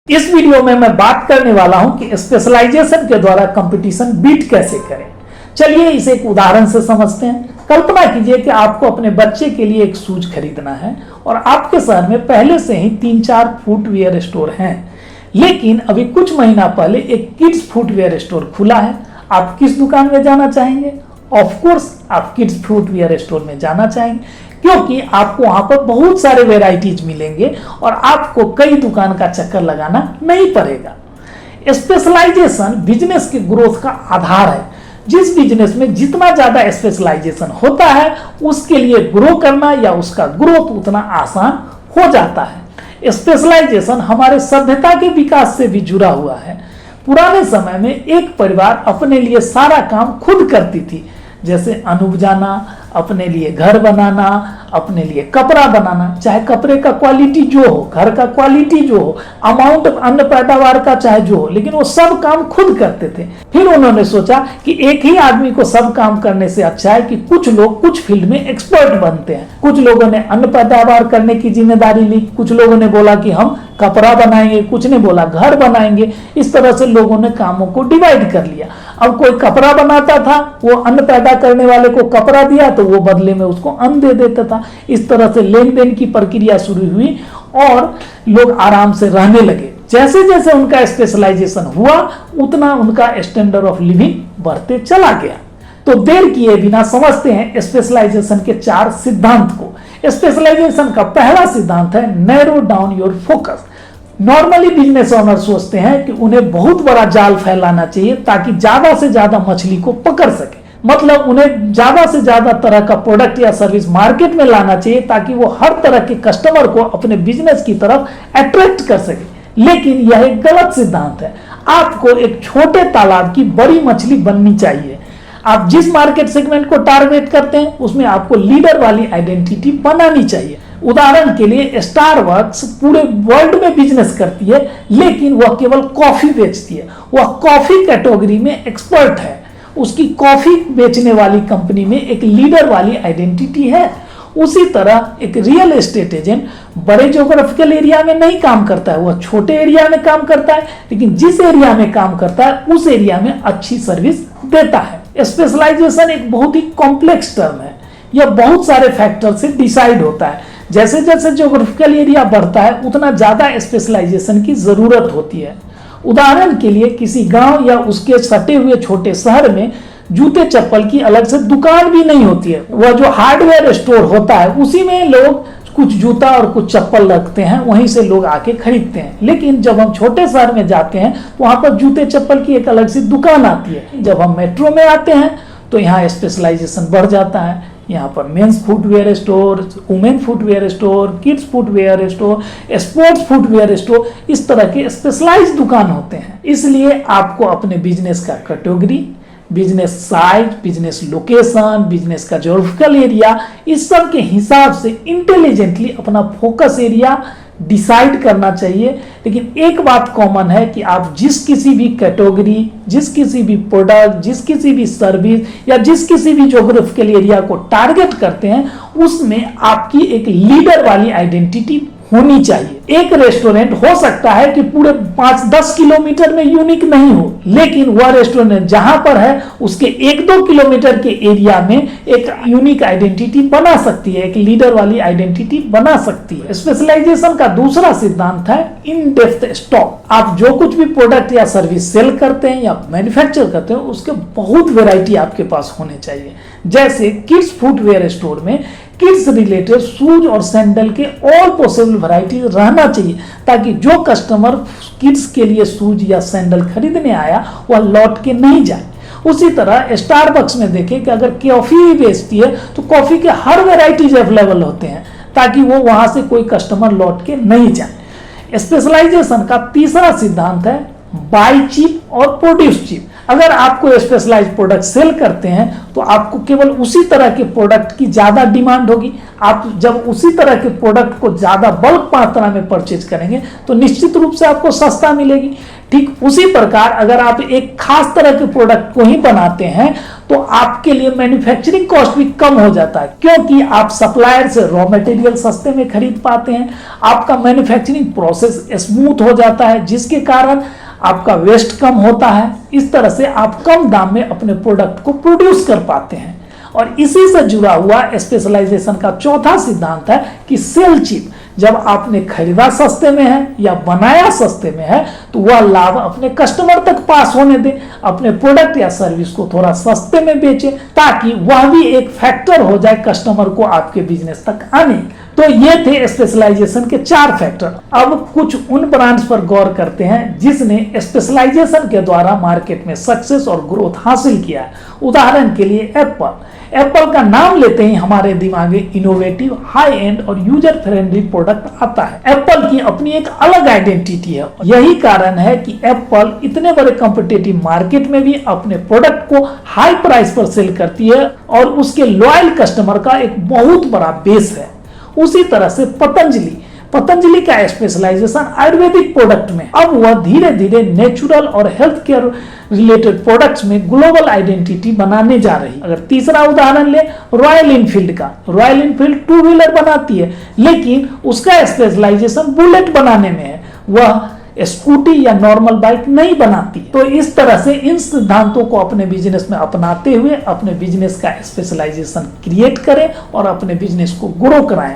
इस वीडियो में मैं बात करने वाला हूं कि स्पेशलाइजेशन के द्वारा कंपटीशन बीट कैसे करें। चलिए इसे एक उदाहरण से समझते हैं। कल्पना कीजिए कि आपको अपने बच्चे के लिए एक शूज खरीदना है और आपके शहर में पहले से ही 3-4 फुटवियर स्टोर हैं, लेकिन अभी कुछ महीना पहले एक किड्स फुटवियर स्टोर खुला है। आप किस दुकान में जाना चाहेंगे? ऑफ कोर्स आप किड्स फुटवियर स्टोर में जाना चाहेंगे, क्योंकि आपको वहां पर बहुत सारे वेराइटीज मिलेंगे और आपको कई दुकान का चक्कर लगाना नहीं पड़ेगा। स्पेशलाइजेशन बिजनेस के ग्रोथ का आधार है। जिस बिजनेस में जितना ज्यादा स्पेशलाइजेशन होता है उसके लिए ग्रो करना या उसका ग्रोथ उतना आसान हो जाता है। स्पेशलाइजेशन हमारे सभ्यता के विकास से भी जुड़ा हुआ है। पुराने समय में एक परिवार अपने लिए सारा काम खुद करती थी, जैसे अन्न उपजाना, अपने लिए घर बनाना, अपने लिए कपड़ा बनाना, चाहे कपड़े का क्वालिटी जो हो, घर का क्वालिटी जो हो, अमाउंट अन्न पैदावार का चाहे जो हो, लेकिन वो सब काम खुद करते थे। फिर उन्होंने सोचा कि एक ही आदमी को सब काम करने से अच्छा है कि कुछ लोग कुछ फील्ड में एक्सपर्ट बनते हैं। कुछ लोगों ने अन्न पैदावार करने की जिम्मेदारी ली, कुछ लोगों ने बोला कि हम कपड़ा बनाएंगे, कुछ ने बोला घर बनाएंगे। इस तरह से लोगों ने कामों को डिवाइड कर लिया। अब कोई कपड़ा बनाता था, वो अन्न पैदा करने वाले को कपड़ा दिया तो वो बदले में उसको अन्न दे देता था। इस तरह से लेन देन की प्रक्रिया शुरू हुई और लोग आराम से रहने लगे। जैसे जैसे उनका स्पेशलाइजेशन हुआ उतना उनका स्टैंडर्ड ऑफ लिविंग बढ़ते चला गया। तो देर किए बिना समझते हैं स्पेशलाइजेशन के 4 सिद्धांत को। स्पेशलाइजेशन का पहला सिद्धांत है narrow down your focus. Normally business owner सोचते हैं कि उन्हें बहुत बड़ा जाल फैलाना चाहिए ताकि ज्यादा से ज्यादा मछली को पकड़ सके। मतलब उन्हें ज्यादा से ज्यादा तरह का प्रोडक्ट या सर्विस मार्केट में लाना चाहिए ताकि वो हर तरह के कस्टमर को अपने बिजनेस की तरफ अट्रैक्ट कर सके। लेकिन यह एक गलत सिद्धांत है। आपको एक छोटे तालाब की बड़ी मछली बननी चाहिए। आप जिस मार्केट सेगमेंट को टारगेट करते हैं उसमें आपको लीडर वाली आइडेंटिटी बनानी चाहिए। उदाहरण के लिए स्टारबक्स पूरे वर्ल्ड में बिजनेस करती है, लेकिन वह केवल कॉफी बेचती है। वह कॉफी कैटेगरी में एक्सपर्ट है। उसकी कॉफी बेचने वाली कंपनी में एक लीडर वाली आइडेंटिटी है। उसी तरह एक रियल एस्टेट एजेंट बड़े ज्योग्राफिकल एरिया में नहीं काम करता है, वह छोटे एरिया में काम करता है, लेकिन जिस एरिया में काम करता है उस एरिया में अच्छी सर्विस देता है। स्पेशलाइजेशन एक बहुत ही कॉम्प्लेक्स टर्म है। यह बहुत सारे फैक्टर से डिसाइड होता है। जैसे जैसे ज्योग्राफिकल एरिया बढ़ता है उतना ज्यादा स्पेशलाइजेशन की जरूरत होती है। उदाहरण के लिए किसी गांव या उसके सटे हुए छोटे शहर में जूते चप्पल की अलग से दुकान भी नहीं होती है। वह जो हार्डवेयर स्टोर होता है उसी में लोग कुछ जूता और कुछ चप्पल रखते हैं, वहीं से लोग आके खरीदते हैं। लेकिन जब हम छोटे शहर में जाते हैं तो वहां पर जूते चप्पल की एक अलग सी दुकान आती है। जब हम मेट्रो में आते हैं तो यहाँ स्पेशलाइजेशन बढ़ जाता है। यहाँ पर men's footwear store, women footwear store, kids footwear store, sports footwear store, इस तरह के स्पेशलाइज्ड दुकान होते हैं। इसलिए आपको अपने बिजनेस का category, business size, business location, business का ज्योग्राफिकल एरिया, इस सब के हिसाब से इंटेलिजेंटली अपना फोकस एरिया डिसाइड करना चाहिए। लेकिन एक बात कॉमन है कि आप जिस किसी भी कैटेगरी, जिस किसी भी प्रोडक्ट, जिस किसी भी सर्विस या जिस किसी भी ज्योग्राफिकल एरिया को टारगेट करते हैं उसमें आपकी एक लीडर वाली आइडेंटिटी होनी चाहिए। एक रेस्टोरेंट हो सकता है कि पूरे 5-10 किलोमीटर में यूनिक नहीं हो, लेकिन वह रेस्टोरेंट जहां पर है उसके 1-2 किलोमीटर के एरिया में एक यूनिक आइडेंटिटी बना सकती है, एक लीडर वाली आइडेंटिटी बना सकती है। स्पेशलाइजेशन का दूसरा सिद्धांत है इन डेप्थ स्टॉक। आप जो कुछ भी प्रोडक्ट या सर्विस सेल करते हैं या मैन्युफैक्चर करते हैं उसके बहुत वेराइटी आपके पास होने चाहिए। जैसे किड्स फुटवेयर स्टोर में किड्स रिलेटेड शूज और सैंडल के ऑल पॉसिबल वैरायटी रहना चाहिए ताकि जो कस्टमर किड्स के लिए शूज या सैंडल खरीदने आया वह लौट के नहीं जाए। उसी तरह स्टारबक्स में देखें कि अगर कॉफी बेचती है तो कॉफी के हर वैरायटीज अवेलेबल होते हैं ताकि वो वहां से कोई कस्टमर लौट के नहीं जाए। स्पेशलाइजेशन का तीसरा सिद्धांत है बाय चीप और प्रोड्यूस चीप। अगर आपको स्पेशलाइज्ड प्रोडक्ट सेल करते हैं तो आपको केवल उसी तरह के प्रोडक्ट की ज्यादा डिमांड होगी। आप जब उसी तरह के प्रोडक्ट को ज्यादा बल्क मात्रा में परचेज करेंगे तो निश्चित रूप से आपको सस्ता मिलेगी। ठीक उसी प्रकार अगर आप एक खास तरह के प्रोडक्ट को ही बनाते हैं तो आपके लिए मैन्युफैक्चरिंग कॉस्ट भी कम हो जाता है, क्योंकि आप सप्लायर से रॉ मटेरियल सस्ते में खरीद पाते हैं। आपका मैन्युफैक्चरिंग प्रोसेस स्मूथ हो जाता है, जिसके कारण आपका वेस्ट कम होता है। इस तरह से आप कम दाम में अपने प्रोडक्ट को प्रोड्यूस कर पाते हैं। और इसी से जुड़ा हुआ स्पेशलाइजेशन का चौथा सिद्धांत है कि सेल चीप। जब आपने खरीदा सस्ते में है या बनाया सस्ते में है, तो वह लाभ अपने कस्टमर तक पास होने दें, अपने प्रोडक्ट या सर्विस को थोड़ा सस्ते में बेचें, ताकि वह भी एक फैक्टर हो जाए कस्टमर को आपके बिजनेस तक आने। तो ये थे स्पेशलाइजेशन के 4 फैक्टर। अब कुछ उन ब्रांड्स पर गौर करते हैं जिसने स्पेशलाइजेशन के द्वारा मार्केट में सक्सेस और ग्रोथ हासिल किया है। उदाहरण के लिए एप्पल का नाम लेते ही हमारे दिमाग में इनोवेटिव, हाई एंड और यूजर फ्रेंडली प्रोडक्ट आता है। एप्पल की अपनी एक अलग आइडेंटिटी है। यही कारण है कि एप्पल इतने बड़े कॉम्पिटिटिव मार्केट में भी अपने प्रोडक्ट को हाई प्राइस पर सेल करती है और उसके लॉयल कस्टमर का एक बहुत बड़ा बेस है। उसी तरह से पतंजलि का स्पेशलाइजेशन आयुर्वेदिक प्रोडक्ट में। अब वह धीरे धीरे नेचुरल और हेल्थ केयर रिलेटेड प्रोडक्ट्स में ग्लोबल आइडेंटिटी बनाने जा रही। अगर तीसरा उदाहरण ले रॉयल इनफील्ड का, रॉयल इनफील्ड 2 व्हीलर बनाती है, लेकिन उसका स्पेशलाइजेशन बुलेट बनाने में है। वह स्कूटी या नॉर्मल बाइक नहीं बनाती। तो इस तरह से इन सिद्धांतों को अपने बिजनेस में अपनाते हुए अपने बिजनेस का स्पेशलाइजेशन क्रिएट करें और अपने बिजनेस को ग्रो कराएं।